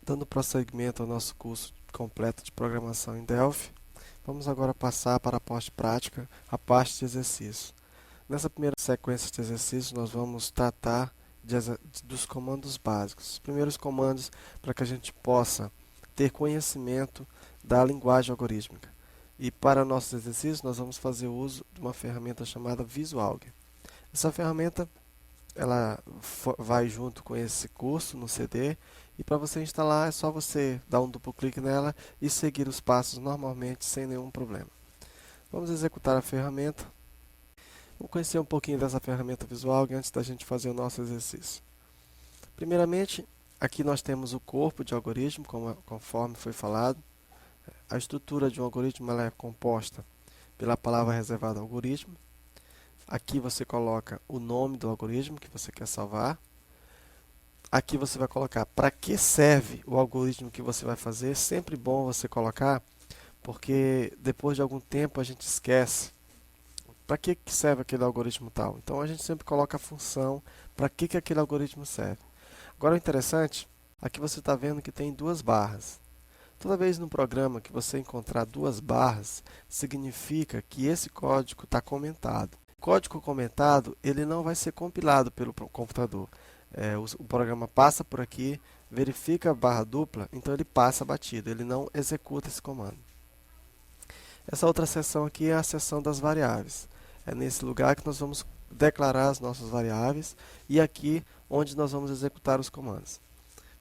Dando prosseguimento ao nosso curso completo de programação em Delphi, vamos agora passar para a parte prática, a parte de exercício. Nessa primeira sequência de exercícios, nós vamos tratar dos comandos básicos. Os primeiros comandos para que a gente possa ter conhecimento da linguagem algorítmica. E para nossos exercícios, nós vamos fazer uso de uma ferramenta chamada VisualAlg. Essa ferramenta ela vai junto com esse curso no CD, e para você instalar é só você dar um duplo clique nela e seguir os passos normalmente sem nenhum problema. Vamos executar a ferramenta. Vamos conhecer um pouquinho dessa ferramenta visual antes da gente fazer o nosso exercício. Primeiramente, aqui nós temos o corpo de algoritmo, conforme foi falado. A estrutura de um algoritmo ela é composta pela palavra reservada algoritmo. Aqui você coloca o nome do algoritmo que você quer salvar. Aqui você vai colocar para que serve o algoritmo que você vai fazer. É sempre bom você colocar, porque depois de algum tempo a gente esquece para que serve aquele algoritmo tal. Então a gente sempre coloca a função para que aquele algoritmo serve. Agora o interessante, aqui você está vendo que tem duas barras. Toda vez no programa que você encontrar duas barras, significa que esse código está comentado. O código comentado ele não vai ser compilado pelo computador. O programa passa por aqui, verifica a barra dupla, então ele passa batido, ele não executa esse comando. Essa outra seção aqui é a seção das variáveis. É nesse lugar que nós vamos declarar as nossas variáveis e aqui onde nós vamos executar os comandos.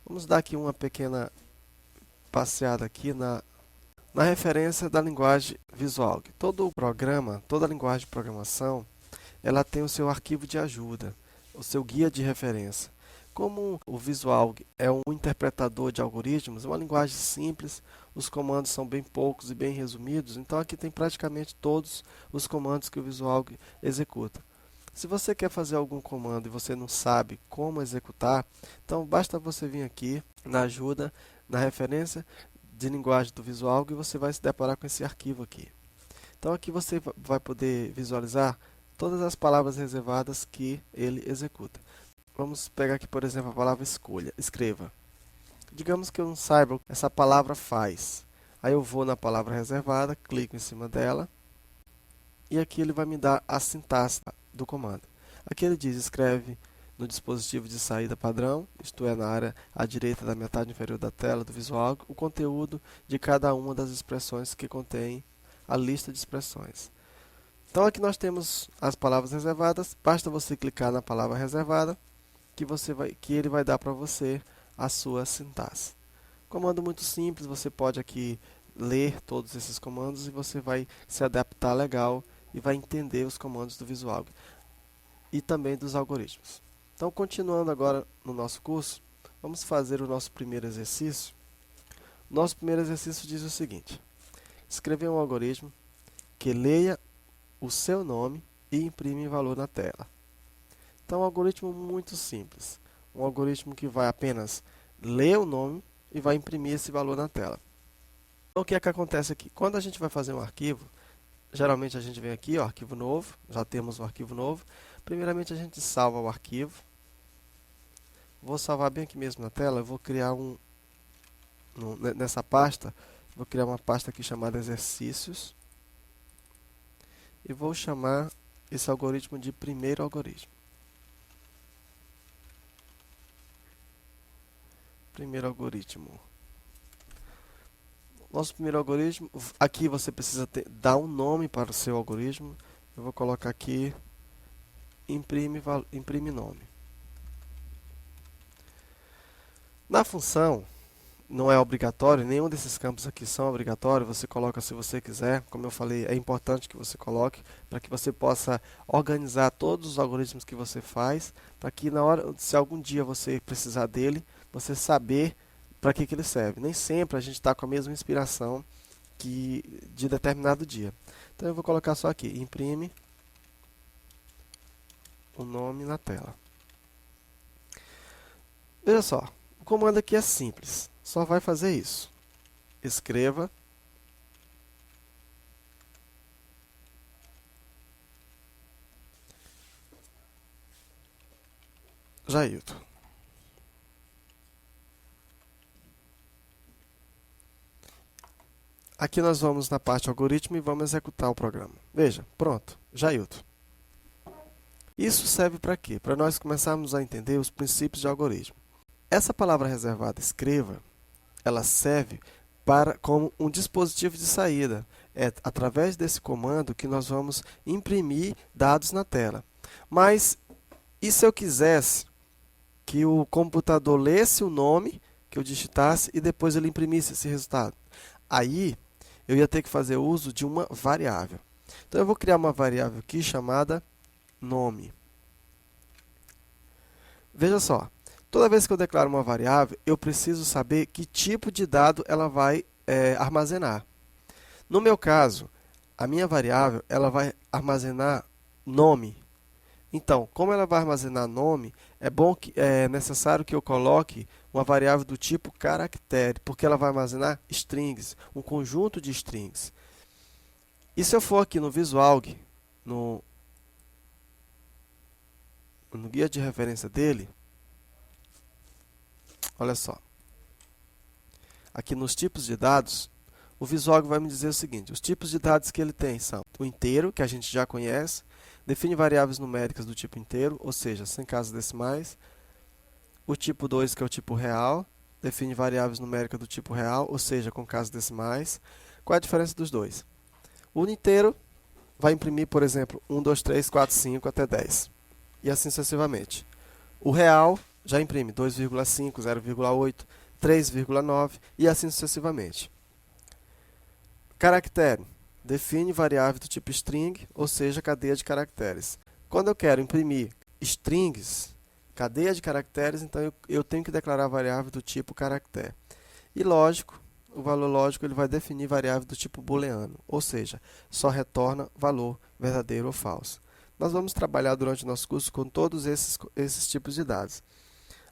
Vamos dar aqui uma pequena passeada aqui na referência da linguagem VisualAlg. Todo programa, toda linguagem de programação, ela tem o seu arquivo de ajuda, o seu guia de referência. Como o VisualAlg é um interpretador de algoritmos, é uma linguagem simples, os comandos são bem poucos e bem resumidos, então aqui tem praticamente todos os comandos que o VisualAlg executa. Se você quer fazer algum comando e você não sabe como executar, então basta você vir aqui na ajuda, na referência de linguagem do VisualAlg e você vai se deparar com esse arquivo aqui. Então aqui você vai poder visualizar todas as palavras reservadas que ele executa. Vamos pegar aqui, por exemplo, a palavra escolha. Escreva. Digamos que eu não saiba o que essa palavra faz. Aí eu vou na palavra reservada, clico em cima dela e aqui ele vai me dar a sintaxe do comando. Aqui ele diz, escreve no dispositivo de saída padrão, isto é, na área à direita da metade inferior da tela do VisualAlg, o conteúdo de cada uma das expressões que contém a lista de expressões. Então aqui nós temos as palavras reservadas, basta você clicar na palavra reservada que ele vai dar para você a sua sintaxe. Comando muito simples, você pode aqui ler todos esses comandos e você vai se adaptar legal e vai entender os comandos do VisualAlg e também dos algoritmos. Então, continuando agora no nosso curso, vamos fazer o nosso primeiro exercício. Nosso primeiro exercício diz o seguinte: escrever um algoritmo que leia o seu nome e imprime valor na tela. Então, é um algoritmo muito simples. Um algoritmo que vai apenas ler o nome e vai imprimir esse valor na tela. Então, o que é que acontece aqui? Quando a gente vai fazer um arquivo, geralmente a gente vem aqui, ó, arquivo novo, já temos um arquivo novo. Primeiramente a gente salva o arquivo. Vou salvar bem aqui mesmo na tela, eu vou criar nessa pasta, vou criar uma pasta aqui chamada exercícios. E vou chamar esse algoritmo de primeiro algoritmo. Primeiro algoritmo. Nosso primeiro algoritmo, aqui você precisa dar um nome para o seu algoritmo. Eu vou colocar aqui imprime nome. Na função, não é obrigatório, nenhum desses campos aqui são obrigatórios, você coloca se você quiser. Como eu falei, é importante que você coloque para que você possa organizar todos os algoritmos que você faz, para que na hora, se algum dia você precisar dele, você saber para que ele serve. Nem sempre a gente está com a mesma inspiração de determinado dia. Então eu vou colocar só aqui, imprime o nome na tela. Veja só, o comando aqui é simples, só vai fazer isso. Escreva Jailton. Aqui nós vamos na parte algoritmo e vamos executar o programa. Veja, pronto, Jailton. Isso serve para quê? Para nós começarmos a entender os princípios de algoritmo. Essa palavra reservada, escreva, ela serve como um dispositivo de saída. É através desse comando que nós vamos imprimir dados na tela. Mas, e se eu quisesse que o computador lesse o nome que eu digitasse e depois ele imprimisse esse resultado? Aí, eu ia ter que fazer uso de uma variável. Então, eu vou criar uma variável aqui chamada nome. Veja só, toda vez que eu declaro uma variável, eu preciso saber que tipo de dado ela vai armazenar. No meu caso, a minha variável ela vai armazenar nome. Então, como ela vai armazenar nome, é necessário que eu coloque uma variável do tipo caractere, porque ela vai armazenar strings, um conjunto de strings. E se eu for aqui no Visualg, no guia de referência dele, olha só. Aqui nos tipos de dados, o Visualg vai me dizer o seguinte: os tipos de dados que ele tem são o inteiro, que a gente já conhece, define variáveis numéricas do tipo inteiro, ou seja, sem casas decimais. O tipo 2, que é o tipo real, define variáveis numéricas do tipo real, ou seja, com casas decimais. Qual é a diferença dos dois? O inteiro vai imprimir, por exemplo, 1, 2, 3, 4, 5 até 10. E assim sucessivamente. O real já imprime 2,5, 0,8, 3,9 e assim sucessivamente. Caractere. Define variável do tipo string, ou seja, cadeia de caracteres. Quando eu quero imprimir strings, cadeia de caracteres, então eu tenho que declarar variável do tipo caractere. E lógico, o valor lógico ele vai definir variável do tipo booleano, ou seja, só retorna valor verdadeiro ou falso. Nós vamos trabalhar durante o nosso curso com todos esses tipos de dados.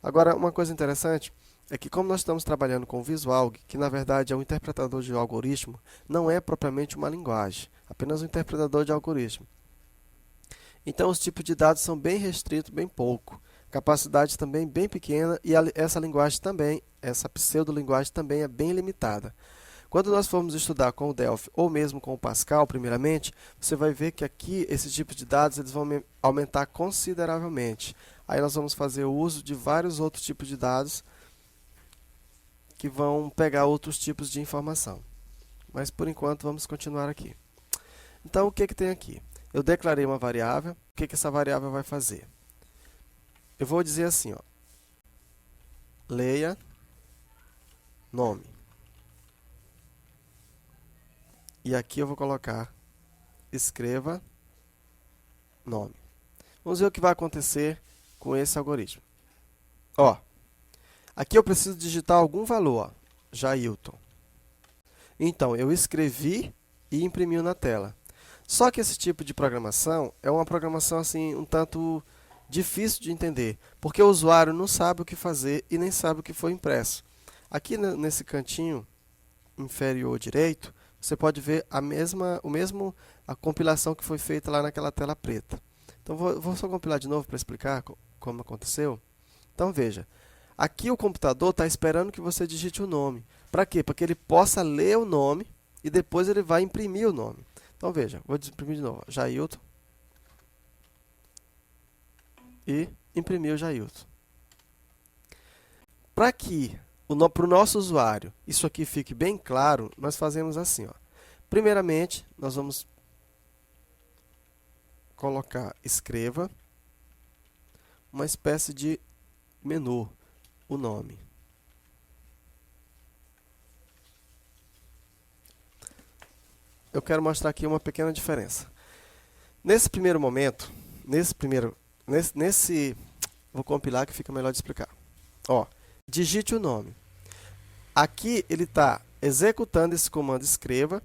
Agora, uma coisa interessante é que como nós estamos trabalhando com o Visualg, que na verdade é um interpretador de algoritmo, não é propriamente uma linguagem, apenas um interpretador de algoritmo. Então os tipos de dados são bem restritos, bem pouco. Capacidade também bem pequena e essa linguagem também, essa pseudolinguagem também é bem limitada. Quando nós formos estudar com o Delphi ou mesmo com o Pascal, primeiramente, você vai ver que aqui esses tipos de dados eles vão aumentar consideravelmente. Aí nós vamos fazer o uso de vários outros tipos de dados que vão pegar outros tipos de informação. Mas por enquanto vamos continuar aqui. Então o que tem aqui? Eu declarei uma variável, o que essa variável vai fazer? Eu vou dizer assim, ó, leia nome. E aqui eu vou colocar escreva nome. Vamos ver o que vai acontecer com esse algoritmo. Ó, aqui eu preciso digitar algum valor, ó, Jailton. Então, eu escrevi e imprimiu na tela. Só que esse tipo de programação é uma programação assim um tanto difícil de entender, porque o usuário não sabe o que fazer e nem sabe o que foi impresso. Aqui nesse cantinho inferior direito, você pode ver a compilação que foi feita lá naquela tela preta. Então, vou só compilar de novo para explicar como aconteceu. Então, veja. Aqui o computador está esperando que você digite o nome. Para quê? Para que ele possa ler o nome e depois ele vai imprimir o nome. Então, veja. Vou imprimir de novo. Jailton. E imprimir o Jailton. Para que para o nosso usuário isso aqui fique bem claro, nós fazemos assim. Ó. Primeiramente, nós vamos colocar escreva, uma espécie de menu, o nome. Eu quero mostrar aqui uma pequena diferença. Nesse primeiro momento, vou compilar que fica melhor de explicar. Ó, digite o nome. Aqui ele está executando esse comando escreva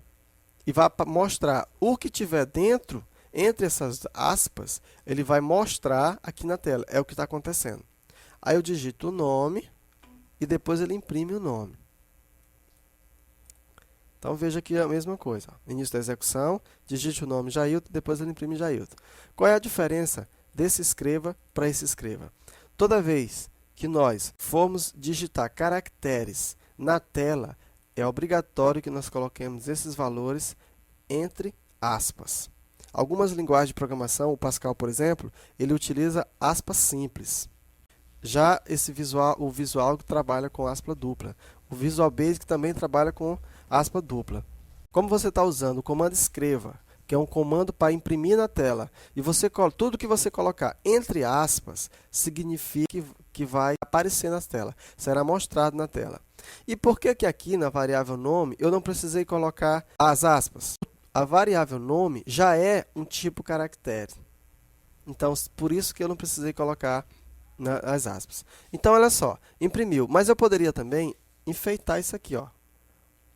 e vai mostrar o que tiver dentro, entre essas aspas, ele vai mostrar aqui na tela. É o que está acontecendo. Aí eu digito o nome e depois ele imprime o nome. Então veja aqui a mesma coisa. Início da execução, digite o nome Jailton, depois ele imprime Jailton. Qual é a diferença desse escreva para esse escreva? Toda vez que nós formos digitar caracteres na tela, é obrigatório que nós coloquemos esses valores entre aspas. Algumas linguagens de programação, o Pascal, por exemplo, ele utiliza aspas simples. Já o Visual trabalha com aspa dupla. O Visual Basic também trabalha com aspa dupla. Como você está usando o comando escreva, que é um comando para imprimir na tela, e tudo que você colocar entre aspas, significa que vai aparecer na tela, será mostrado na tela. E por que que aqui na variável nome eu não precisei colocar as aspas? A variável nome já é um tipo caractere. Então, por isso que eu não precisei colocar as aspas. Então, olha só, imprimiu. Mas eu poderia também enfeitar isso aqui, ó.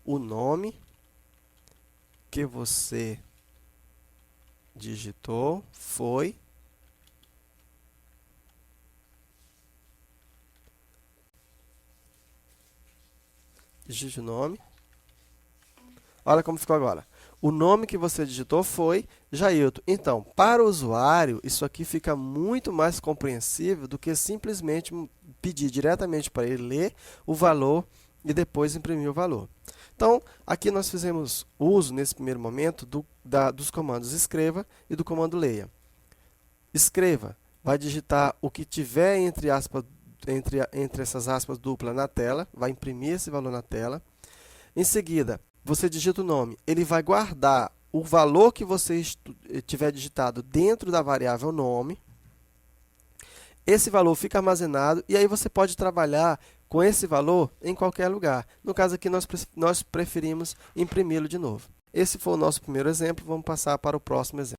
O nome que você digitou foi digite o nome. Olha como ficou agora. O nome que você digitou foi Jailton. Então, para o usuário, isso aqui fica muito mais compreensível do que simplesmente pedir diretamente para ele ler o valor e depois imprimir o valor. Então, aqui nós fizemos uso, nesse primeiro momento, dos comandos escreva e do comando leia. Escreva, vai digitar o que tiver entre essas aspas duplas na tela, vai imprimir esse valor na tela. Em seguida, você digita o nome, ele vai guardar o valor que você tiver digitado dentro da variável nome. Esse valor fica armazenado e aí você pode trabalhar com esse valor em qualquer lugar. No caso aqui, nós preferimos imprimi-lo de novo. Esse foi o nosso primeiro exemplo, vamos passar para o próximo exemplo.